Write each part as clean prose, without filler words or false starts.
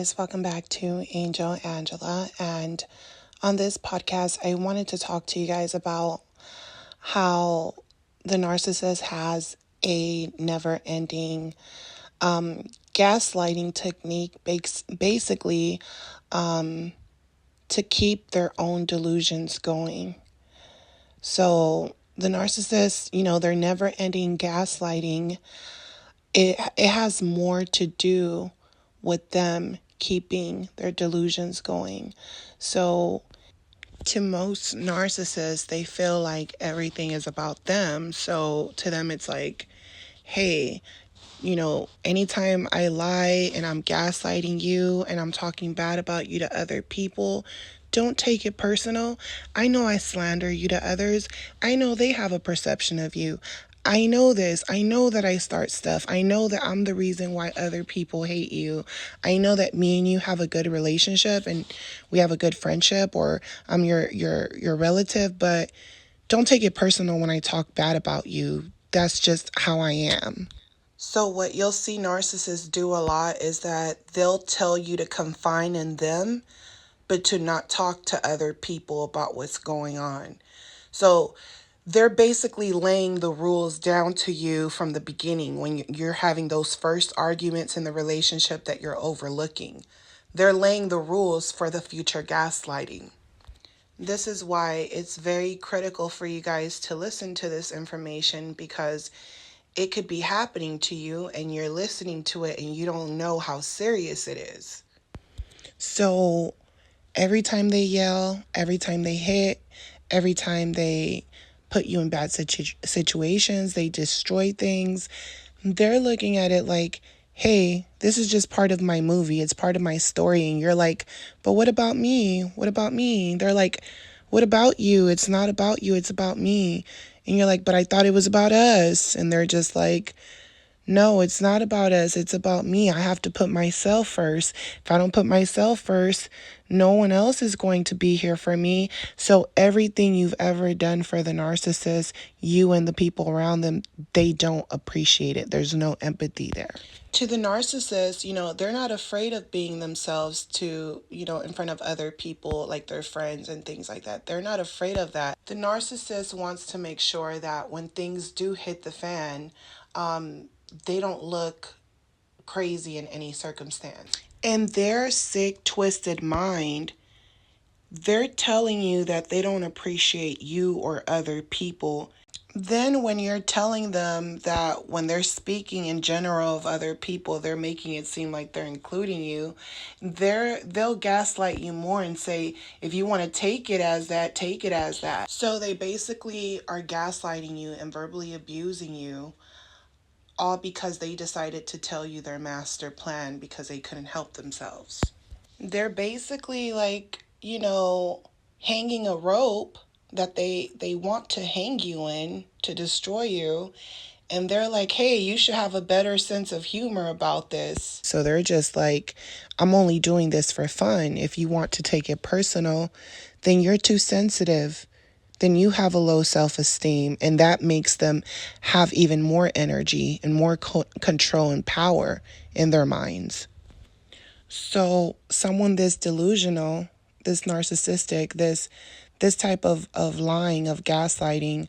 guys, welcome back to Angel Angela. And on this podcast, I wanted to talk to you guys about how the narcissist has a never ending gaslighting technique, basically to keep their own delusions going. So the narcissist, their never ending gaslighting, it has more to do with them keeping their delusions going. So to most narcissists, they feel like everything is about them. So to them, it's like, hey, anytime I lie and I'm gaslighting you and I'm talking bad about you to other people, don't take it personal. I know I slander you to others. I know they have a perception of you. I know this. I know that I start stuff. I know that I'm the reason why other people hate you. I know that me and you have a good relationship and we have a good friendship, or I'm your relative, but don't take it personal when I talk bad about you. That's just how I am. So what you'll see narcissists do a lot is that they'll tell you to confine in them, but to not talk to other people about what's going on. So they're basically laying the rules down to you from the beginning when you're having those first arguments in the relationship that you're overlooking. They're laying the rules for the future gaslighting. This is why it's very critical for you guys to listen to this information, because it could be happening to you and you're listening to it and you don't know how serious it is. So every time they yell, every time they hit, every time they put you in bad situations, they destroy things, they're looking at it like, hey, this is just part of my movie. It's part of my story. And you're like, but what about me? What about me? They're like, what about you? It's not about you. It's about me. And you're like, but I thought it was about us. And they're just like, no, it's not about us. It's about me. I have to put myself first. If I don't put myself first, no one else is going to be here for me. So everything you've ever done for the narcissist, you and the people around them, they don't appreciate it. There's no empathy there. To the narcissist, they're not afraid of being themselves in front of other people, like their friends and things like that. They're not afraid of that. The narcissist wants to make sure that when things do hit the fan, they don't look crazy in any circumstance. In their sick, twisted mind, they're telling you that they don't appreciate you or other people. Then when you're telling them that when they're speaking in general of other people, they're making it seem like they're including you, they'll gaslight you more and say, if you want to take it as that, take it as that. So they basically are gaslighting you and verbally abusing you, all because they decided to tell you their master plan because they couldn't help themselves. They're basically like, hanging a rope that they want to hang you in to destroy you. And they're like, hey, you should have a better sense of humor about this. So they're just like, I'm only doing this for fun. If you want to take it personal, then you're too sensitive. Then you have a low self-esteem, and that makes them have even more energy and more control and power in their minds. So someone this delusional, this narcissistic, this type of lying, of gaslighting,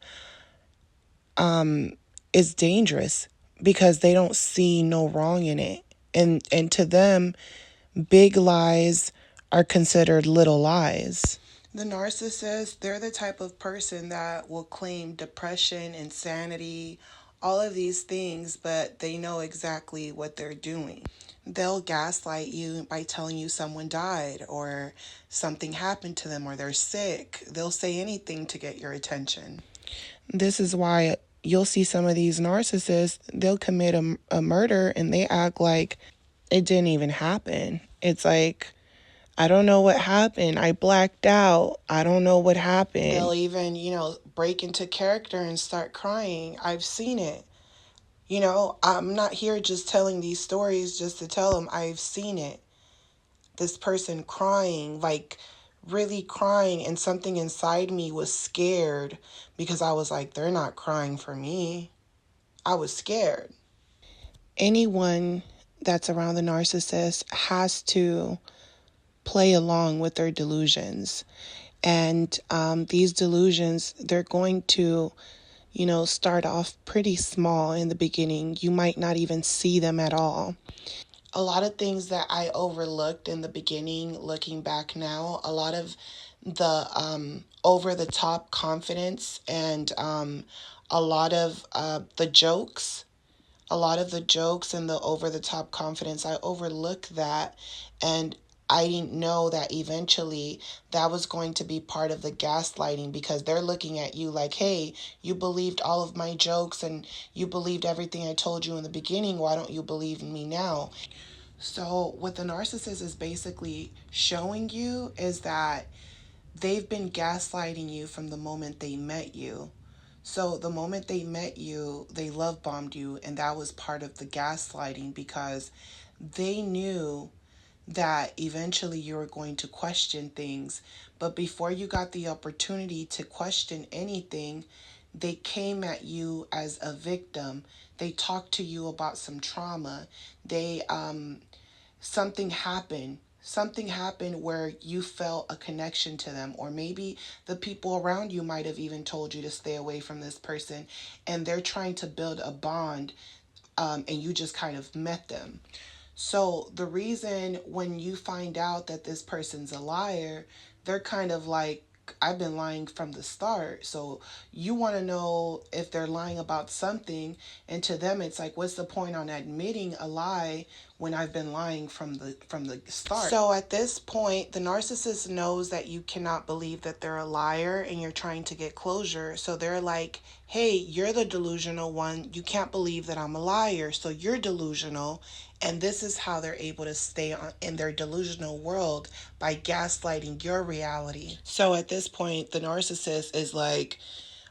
is dangerous because they don't see no wrong in it. And to them, big lies are considered little lies. The narcissist, they're the type of person that will claim depression, insanity, all of these things, but they know exactly what they're doing. They'll gaslight you by telling you someone died or something happened to them or they're sick. They'll say anything to get your attention. This is why you'll see some of these narcissists, they'll commit a murder and they act like it didn't even happen. It's like, I don't know what happened. I blacked out. I don't know what happened. They'll even, break into character and start crying. I've seen it. I'm not here just telling these stories just to tell them. I've seen it. This person crying, like really crying, and something inside me was scared because I was like, they're not crying for me. I was scared. Anyone that's around the narcissist has to play along with their delusions. And these delusions, they're going to, start off pretty small in the beginning. You might not even see them at all. A lot of things that I overlooked in the beginning, looking back now, a lot of the over the top confidence and a lot of the jokes, a lot of the jokes and the over the top confidence, I overlooked that. And I didn't know that eventually that was going to be part of the gaslighting, because they're looking at you like, hey, you believed all of my jokes and you believed everything I told you in the beginning. Why don't you believe in me now? So, what the narcissist is basically showing you is that they've been gaslighting you from the moment they met you. So, the moment they met you, they love bombed you, and that was part of the gaslighting, because they knew that eventually you were going to question things. But before you got the opportunity to question anything, they came at you as a victim. They talked to you about some trauma. They something happened where you felt a connection to them, or maybe the people around you might have even told you to stay away from this person, and they're trying to build a bond, and you just kind of met them. So the reason when you find out that this person's a liar, they're kind of like, I've been lying from the start. So you want to know if they're lying about something, and to them it's like, what's the point on admitting a lie when I've been lying from the start? So at this point, the narcissist knows that you cannot believe that they're a liar and you're trying to get closure. So they're like, hey, you're the delusional one. You can't believe that I'm a liar, so you're delusional. And this is how they're able to stay in their delusional world, by gaslighting your reality. So at this point, the narcissist is like,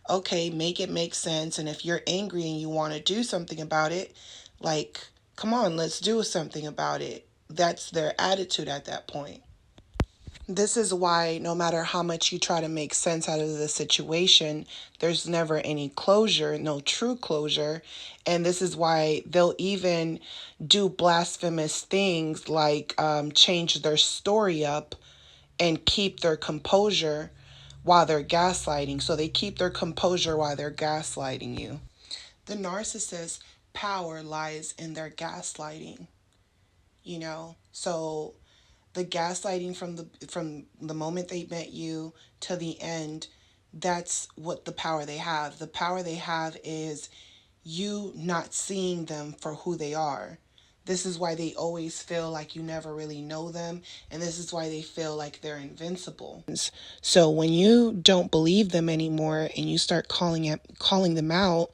okay, make it make sense. And if you're angry and you want to do something about it, like, come on, let's do something about it. That's their attitude at that point. This is why no matter how much you try to make sense out of the situation, there's never any closure, no true closure. And this is why they'll even do blasphemous things like change their story up and keep their composure while they're gaslighting. So they keep their composure while they're gaslighting you. The narcissist's power lies in their gaslighting, So the gaslighting from the moment they met you to the end, that's what the power they have. The power they have is you not seeing them for who they are. This is why they always feel like you never really know them, and this is why they feel like they're invincible. So when you don't believe them anymore and you start calling them out,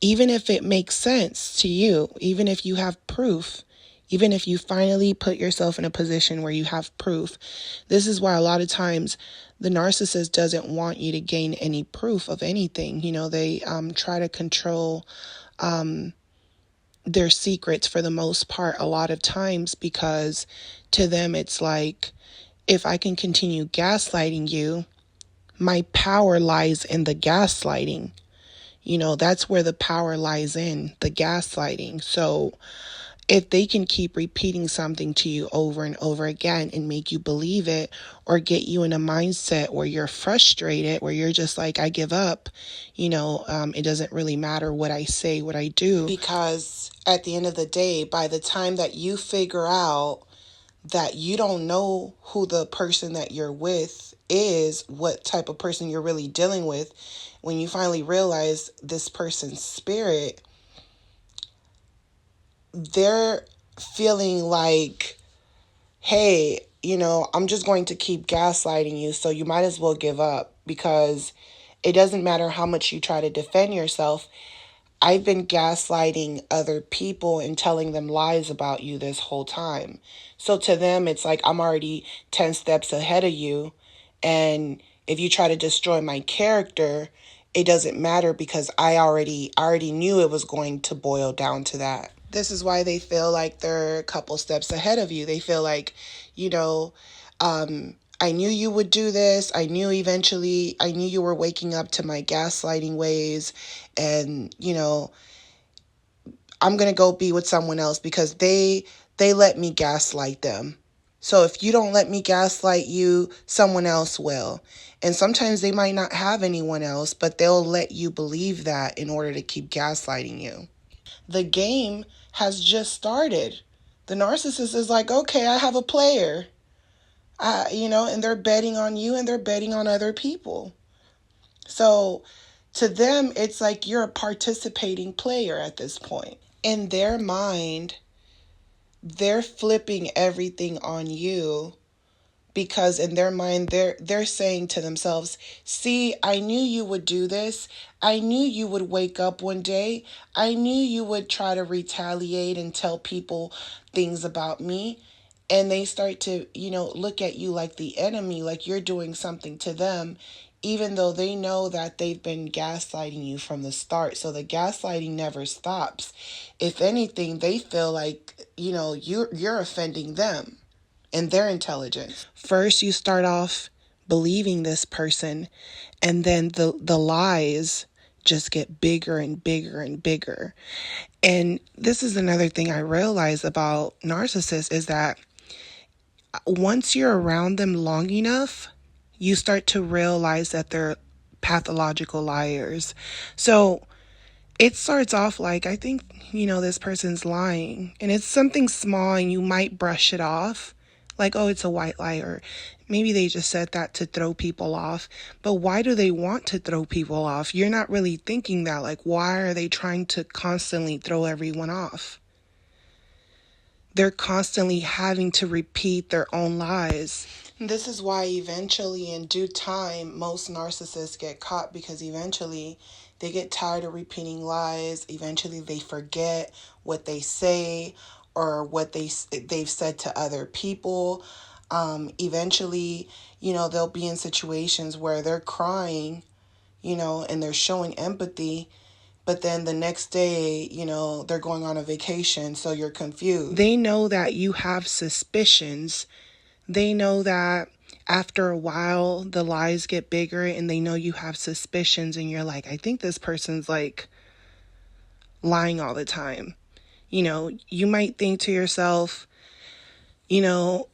even if it makes sense to you, even if you have proof, even if you finally put yourself in a position where you have proof, this is why a lot of times the narcissist doesn't want you to gain any proof of anything. They try to control their secrets for the most part a lot of times, because to them it's like, if I can continue gaslighting you, my power lies in the gaslighting. That's where the power lies, in the gaslighting. So if they can keep repeating something to you over and over again and make you believe it, or get you in a mindset where you're frustrated, where you're just like, I give up, it doesn't really matter what I say, what I do. Because at the end of the day, by the time that you figure out that you don't know who the person that you're with is, what type of person you're really dealing with, when you finally realize this person's spirit, they're feeling like, hey, I'm just going to keep gaslighting you, so you might as well give up, because it doesn't matter how much you try to defend yourself. I've been gaslighting other people and telling them lies about you this whole time. So to them, it's like, I'm already 10 steps ahead of you. And if you try to destroy my character, it doesn't matter, because I already knew it was going to boil down to that. This is why they feel like they're a couple steps ahead of you. They feel like, I knew you would do this. I knew you were waking up to my gaslighting ways. And, I'm going to go be with someone else because they let me gaslight them. So if you don't let me gaslight you, someone else will. And sometimes they might not have anyone else, but they'll let you believe that in order to keep gaslighting you. The game has just started. The narcissist is like, okay, I have a player. And they're betting on you and they're betting on other people. So to them, it's like you're a participating player at this point. In their mind, they're flipping everything on you because in their mind they're saying to themselves, see, I knew you would do this. I knew you would wake up one day. I knew you would try to retaliate and tell people things about me. And they start to, look at you like the enemy, like you're doing something to them, even though they know that they've been gaslighting you from the start. So the gaslighting never stops. If anything, they feel like, you're offending them and their intelligence. First, you start off believing this person, and then the lies just get bigger and bigger and bigger. And this is another thing I realize about narcissists is that once you're around them long enough, you start to realize that they're pathological liars. So it starts off like, I think, this person's lying. And it's something small and you might brush it off. Like, oh, it's a white lie. Or maybe they just said that to throw people off. But why do they want to throw people off? You're not really thinking that. Like, why are they trying to constantly throw everyone off? They're constantly having to repeat their own lies. This is why eventually, in due time, most narcissists get caught, because eventually they get tired of repeating lies. Eventually they forget what they say or what they've said to other people. Eventually, they'll be in situations where they're crying, and they're showing empathy. But then the next day, they're going on a vacation, so you're confused. They know that you have suspicions. They know that after a while, the lies get bigger, and they know you have suspicions, and you're like, I think this person's like lying all the time. You might think to yourself, the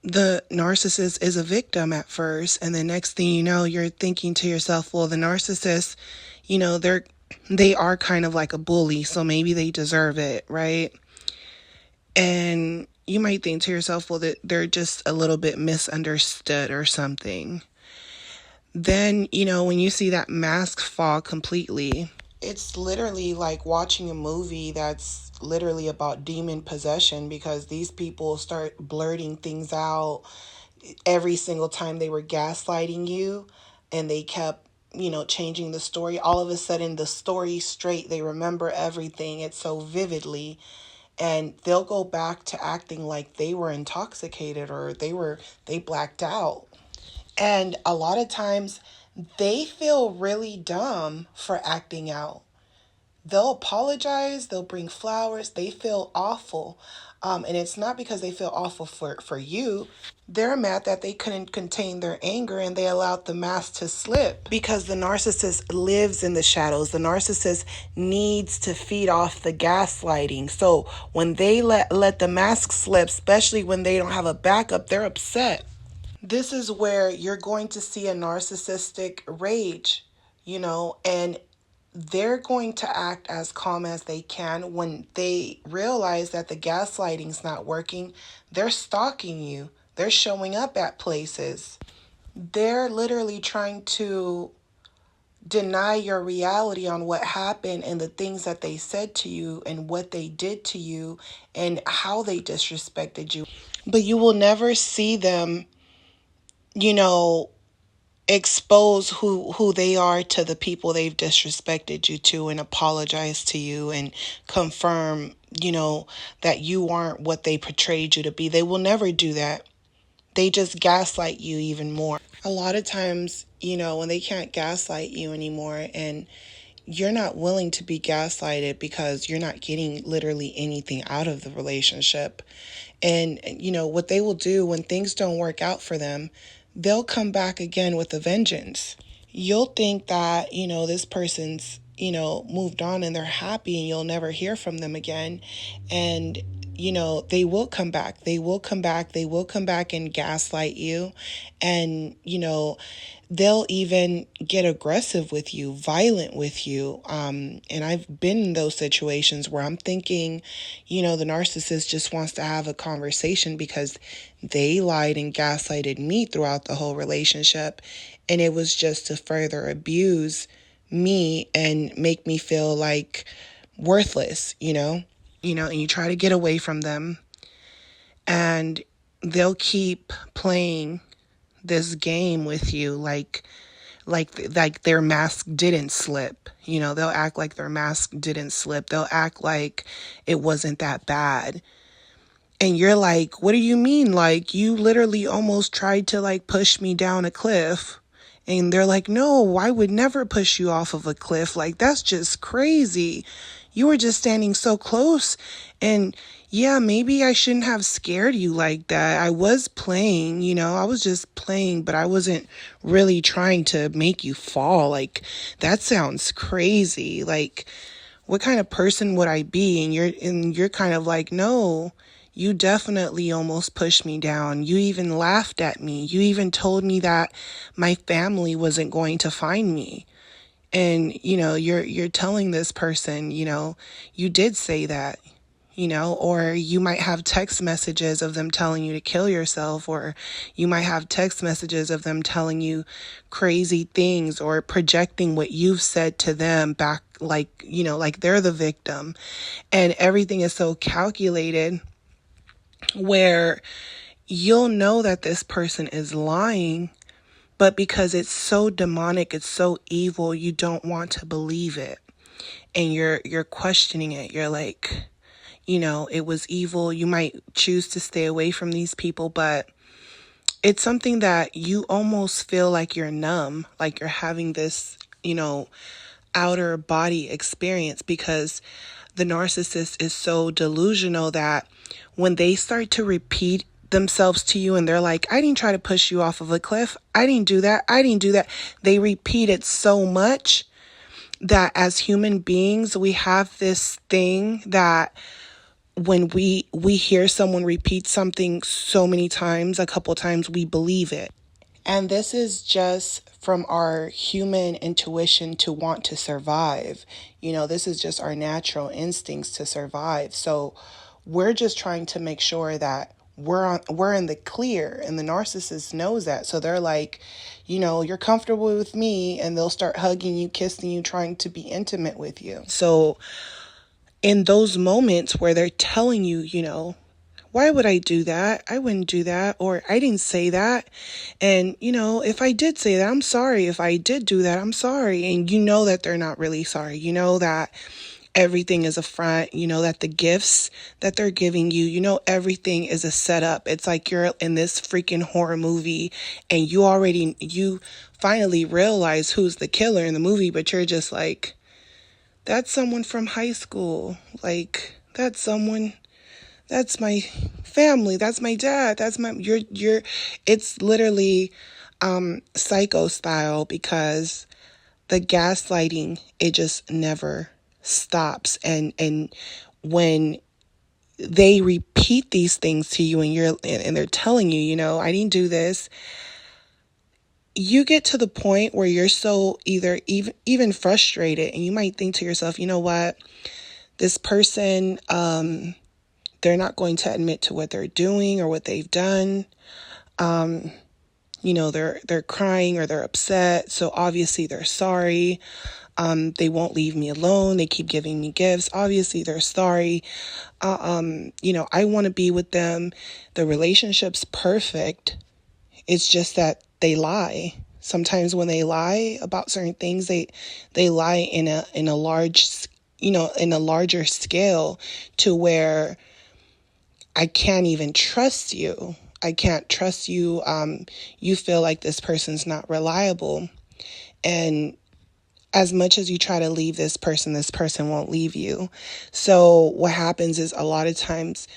narcissist is a victim at first, and the next thing you know, you're thinking to yourself, well, the narcissist, they are kind of like a bully, so maybe they deserve it, right? And you might think to yourself, well, that they're just a little bit misunderstood or something. Then, when you see that mask fall completely, it's literally like watching a movie that's literally about demon possession, because these people start blurting things out every single time they were gaslighting you, and they kept changing the story. All of a sudden the story's straight. They remember everything. It's so vividly. And they'll go back to acting like they were intoxicated or they blacked out. And a lot of times they feel really dumb for acting out. They'll apologize, they'll bring flowers, they feel awful. And it's not because they feel awful for you. They're mad that they couldn't contain their anger and they allowed the mask to slip, because the narcissist lives in the shadows. The narcissist needs to feed off the gaslighting. So when they let the mask slip, especially when they don't have a backup, they're upset. This is where you're going to see a narcissistic rage, and they're going to act as calm as they can. When they realize that the gaslighting's not working, they're stalking you. They're showing up at places. They're literally trying to deny your reality on what happened and the things that they said to you and what they did to you and how they disrespected you. But you will never see them, you know, expose who they are to the people they've disrespected you to, and apologize to you and confirm, that you aren't what they portrayed you to be. They will never do that. They just gaslight you even more. A lot of times, when they can't gaslight you anymore and you're not willing to be gaslighted because you're not getting literally anything out of the relationship. And, what they will do when things don't work out for them, they'll come back again with a vengeance. You'll think that, this person's, moved on and they're happy and you'll never hear from them again. And, they will come back. They will come back. They will come back and gaslight you. And, they'll even get aggressive with you, violent with you. And I've been in those situations where I'm thinking, the narcissist just wants to have a conversation because they lied and gaslighted me throughout the whole relationship. And it was just to further abuse me and make me feel like worthless, and you try to get away from them and they'll keep playing this game with you like their mask didn't slip. They'll act like their mask didn't slip. They'll act like it wasn't that bad. And you're like, what do you mean? Like, you literally almost tried to like push me down a cliff. And they're like, no, I would never push you off of a cliff. Like, that's just crazy. You were just standing so close. And yeah, maybe I shouldn't have scared you like that. I was playing, I was just playing, but I wasn't really trying to make you fall. Like, that sounds crazy. Like, what kind of person would I be? And you're kind of like, no, you definitely almost pushed me down. You even laughed at me. You even told me that my family wasn't going to find me. And, you're telling this person, you did say that, or you might have text messages of them telling you to kill yourself, or you might have text messages of them telling you crazy things or projecting what you've said to them back, like they're the victim. And everything is so calculated where you'll know that this person is lying, but because it's so demonic, it's so evil, you don't want to believe it. And you're questioning it. You're like, it was evil. You might choose to stay away from these people, but it's something that you almost feel like you're numb, like you're having this, outer body experience, because the narcissist is so delusional that when they start to repeat themselves to you and they're like, I didn't try to push you off of a cliff. I didn't do that. I didn't do that. They repeat it so much that as human beings, we have this thing that when we hear someone repeat something so many times, a couple times, we believe it. And this is just from our human intuition to want to survive. This is just our natural instincts to survive. So we're just trying to make sure that we're in the clear, and the narcissist knows that. So they're like, you're comfortable with me, and they'll start hugging you, kissing you, trying to be intimate with you. So in those moments where they're telling you, why would I do that? I wouldn't do that. Or I didn't say that. And, if I did say that, I'm sorry. If I did do that, I'm sorry. And you know that they're not really sorry. You know that everything is a front. You know that the gifts that they're giving you, everything is a setup. It's like you're in this freaking horror movie and you finally realize who's the killer in the movie, but you're just like, that's someone from high school. Like, that's someone... That's my family. That's my dad. That's it's literally psycho style, because the gaslighting, it just never stops. And when they repeat these things to you and they're telling you, I didn't do this, you get to the point where you're so even frustrated, and you might think to yourself, you know what, this person, they're not going to admit to what they're doing or what they've done. They're crying or they're upset. So obviously they're sorry. They won't leave me alone. They keep giving me gifts. Obviously they're sorry. I want to be with them. The relationship's perfect. It's just that they lie. Sometimes when they lie about certain things, they lie in a larger scale, to where I can't even trust you. I can't trust you. You feel like this person's not reliable. And as much as you try to leave this person won't leave you. So what happens is, a lot of times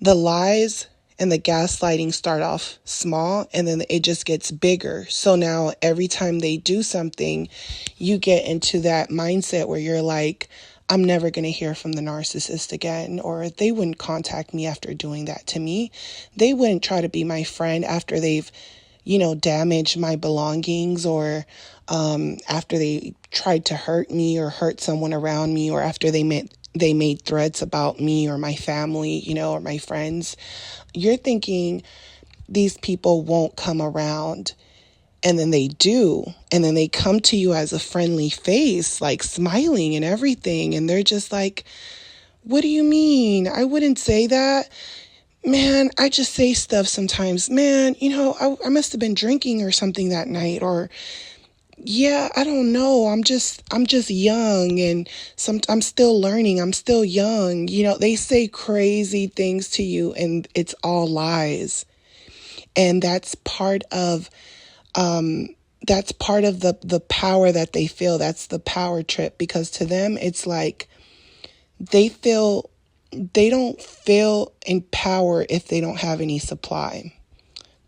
the lies And the gaslighting start off small and then it just gets bigger. So now every time they do something, you get into that mindset where you're like, I'm never going to hear from the narcissist again, or they wouldn't contact me after doing that to me. They wouldn't try to be my friend after they've, damaged my belongings, or after they tried to hurt me or hurt someone around me, or after they made threats about me or my family, or my friends. You're thinking these people won't come around, and then they do, and then they come to you as a friendly face, like smiling and everything, and they're just like, what do you mean? I wouldn't say that. Man, I just say stuff sometimes. Man, I must have been drinking or something that night, or yeah, I don't know. I'm just young, and I'm still learning. I'm still young. They say crazy things to you and it's all lies. And that's part of the power that they feel. That's the power trip, because to them it's like they don't feel in power if they don't have any supply.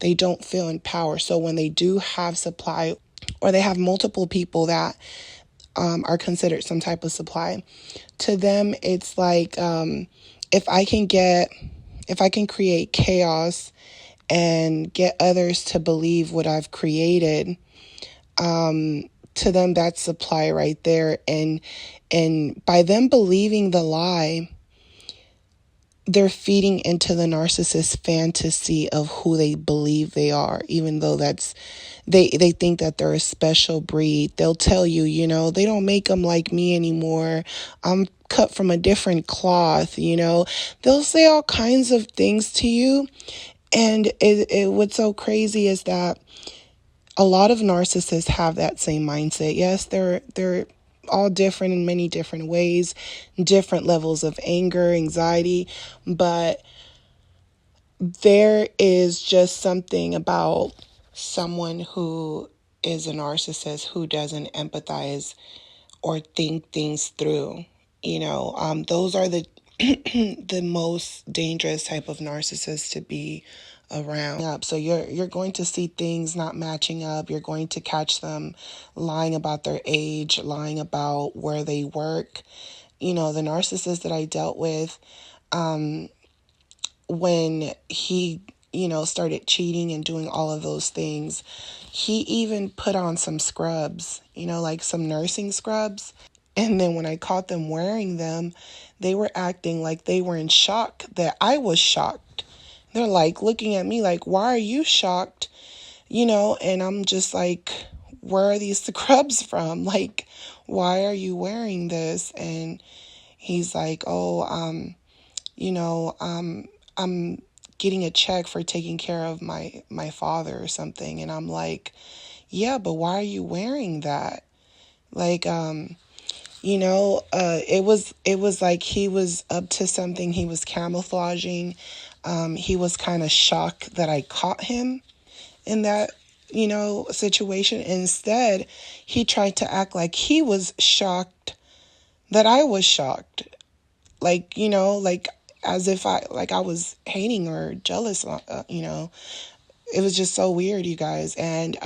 They don't feel in power. So when they do have supply, or they have multiple people that are considered some type of supply, to them it's like, if I can create chaos and get others to believe what I've created, to them that's supply right there. And by them believing the lie, they're feeding into the narcissist fantasy of who they believe they are, even though they think that they're a special breed. They'll tell you, they don't make them like me anymore. I'm cut from a different cloth, They'll say all kinds of things to you. And what's so crazy is that a lot of narcissists have that same mindset. Yes, they're all different in many different ways, different levels of anger, anxiety, but there is just something about someone who is a narcissist who doesn't empathize or think things through. Those are the the most dangerous type of narcissist to be around. So you're going to see things not matching up. You're going to catch them lying about their age, lying about where they work. The narcissist that I dealt with, when he, started cheating and doing all of those things, he even put on some scrubs, like some nursing scrubs. And then when I caught them wearing them, they were acting like they were in shock that I was shocked. They're like looking at me like, why are you shocked? And I'm just like, where are these scrubs from? Like, why are you wearing this? And he's like, I'm getting a check for taking care of my father or something. And I'm like, yeah, but why are you wearing that? Like, it was like he was up to something. He was camouflaging. He was kind of shocked that I caught him in that, situation. Instead, he tried to act like he was shocked that I was shocked. Like, like as if I was hating or jealous, It was just so weird, you guys. And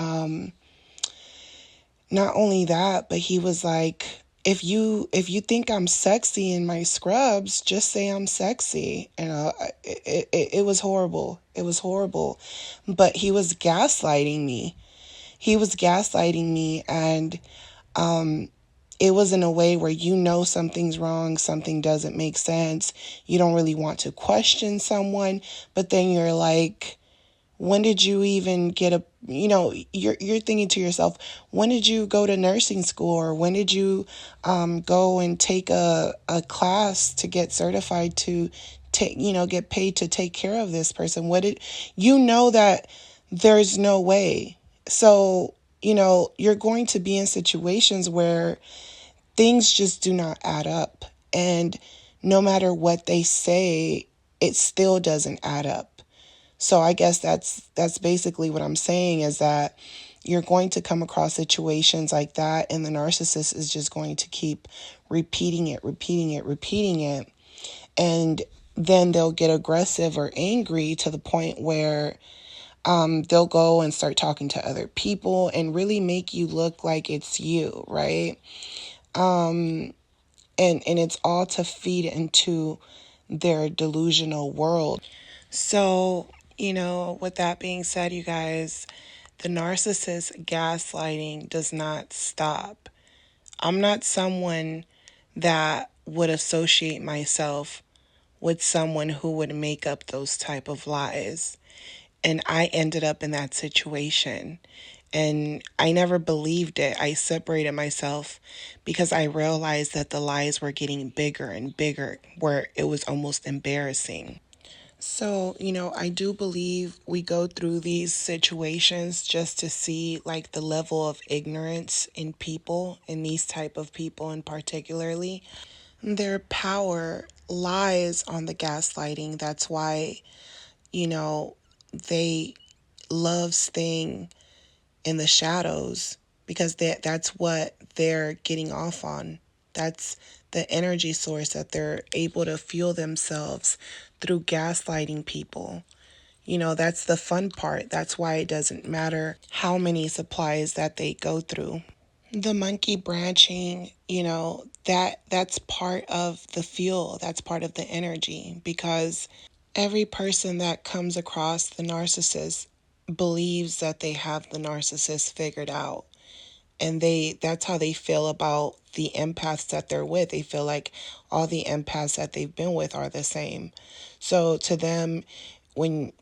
not only that, but he was like, if you think I'm sexy in my scrubs, just say I'm sexy. And it was horrible. It was horrible. But he was gaslighting me. And it was in a way where something's wrong, something doesn't make sense. You don't really want to question someone, but then you're like, when did you even get you're thinking to yourself, when did you go to nursing school, or when did you go and take a class to get certified to get paid to take care of this person? That there's no way. So, you're going to be in situations where things just do not add up. And no matter what they say, it still doesn't add up. So I guess that's basically what I'm saying, is that you're going to come across situations like that, and the narcissist is just going to keep repeating it. And then they'll get aggressive or angry to the point where they'll go and start talking to other people and really make you look like it's you, right? And it's all to feed into their delusional world. So, with that being said, you guys, the narcissist gaslighting does not stop. I'm not someone that would associate myself with someone who would make up those type of lies. And I ended up in that situation. And I never believed it. I separated myself because I realized that the lies were getting bigger and bigger, where it was almost embarrassing. So, I do believe we go through these situations just to see like the level of ignorance in people, in these type of people in particularly. Their power lies on the gaslighting. That's why, they love staying in the shadows, because that's what they're getting off on. That's the energy source that they're able to fuel themselves through gaslighting people. That's the fun part. That's why it doesn't matter how many supplies that they go through. The monkey branching, that's part of the fuel, that's part of the energy, because every person that comes across the narcissist believes that they have the narcissist figured out. And that's how they feel about the empaths that they're with. They feel like all the empaths that they've been with are the same. So to them, when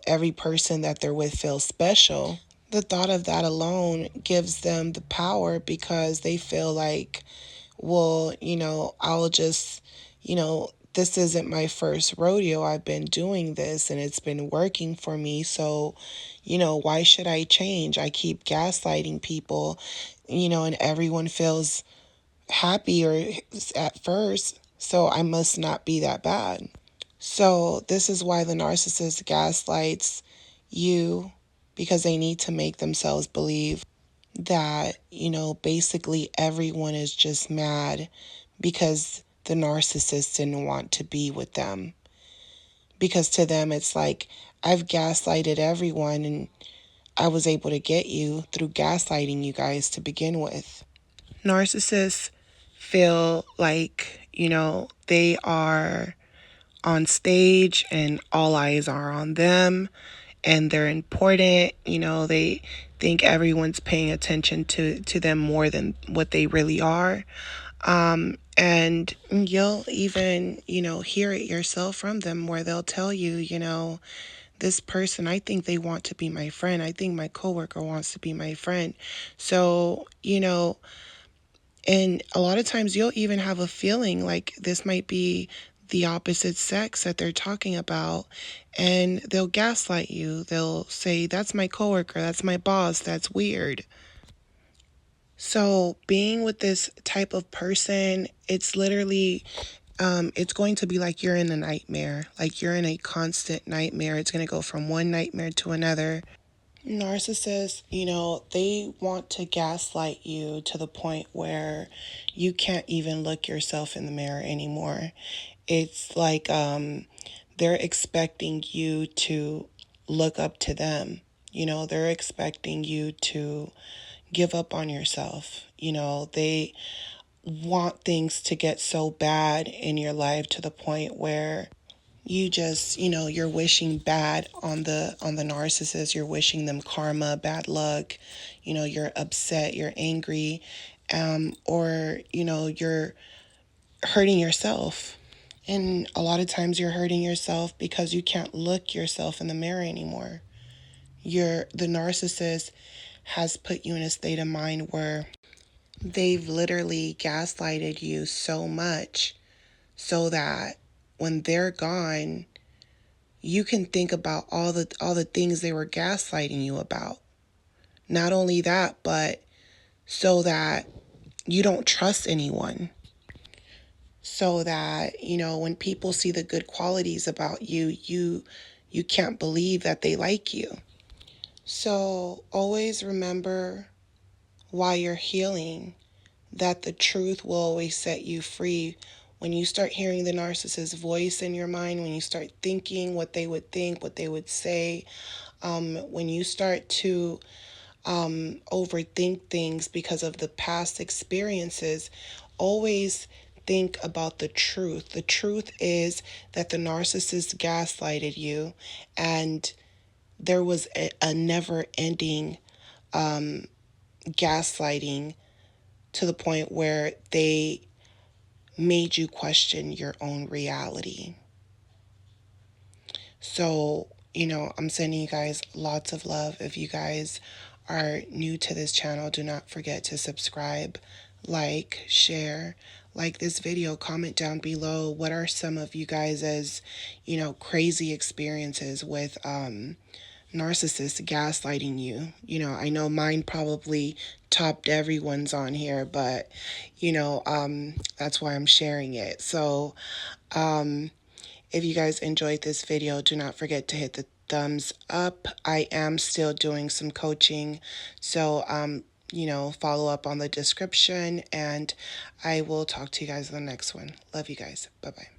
every person that they're with feels special, the thought of that alone gives them the power, because they feel like, well, I'll just, this isn't my first rodeo. I've been doing this and it's been working for me. So, why should I change? I keep gaslighting people, and everyone feels happier at first. So I must not be that bad. So this is why the narcissist gaslights you, because they need to make themselves believe that, basically everyone is just mad because the narcissist didn't want to be with them. Because to them, it's like, I've gaslighted everyone and I was able to get you through gaslighting you guys to begin with. Narcissists feel like, they are on stage and all eyes are on them and they're important. They think everyone's paying attention to them more than what they really are. And you'll even, hear it yourself from them, where they'll tell you, this person, I think they want to be my friend. I think my coworker wants to be my friend. So, and a lot of times you'll even have a feeling like this might be the opposite sex that they're talking about, and they'll gaslight you. They'll say, that's my coworker, that's my boss, that's weird. So being with this type of person, it's literally, it's going to be like you're in a nightmare. Like you're in a constant nightmare. It's going to go from one nightmare to another. Narcissists, they want to gaslight you to the point where you can't even look yourself in the mirror anymore. It's like they're expecting you to look up to them. They're expecting you to give up on yourself. They want things to get so bad in your life to the point where you just, you're wishing bad on the narcissist. You're wishing them karma, bad luck. You're upset, you're angry, or you're hurting yourself. And a lot of times you're hurting yourself because you can't look yourself in the mirror anymore. The narcissist has put you in a state of mind where they've literally gaslighted you so much so that when they're gone, you can think about all the things they were gaslighting you about. Not only that, but so that you don't trust anyone. So that, when people see the good qualities about you, you can't believe that they like you. So always remember, while you're healing, that the truth will always set you free When you start hearing the narcissist's voice in your mind, when you start thinking what they would think, what they would say, when you start to overthink things because of the past experiences, always think about the truth. The truth is that the narcissist gaslighted you, and there was a never ending gaslighting to the point where they made you question your own reality. So, I'm sending you guys lots of love. If you guys are new to this channel, do not forget to subscribe, like, share, like this video, comment down below. What are some of you guys' crazy experiences with narcissists gaslighting you? I know mine probably topped everyone's on here, but that's why I'm sharing it. So, if you guys enjoyed this video, do not forget to hit the thumbs up. I am still doing some coaching, so follow up on the description, and I will talk to you guys in the next one. Love you guys. Bye-bye.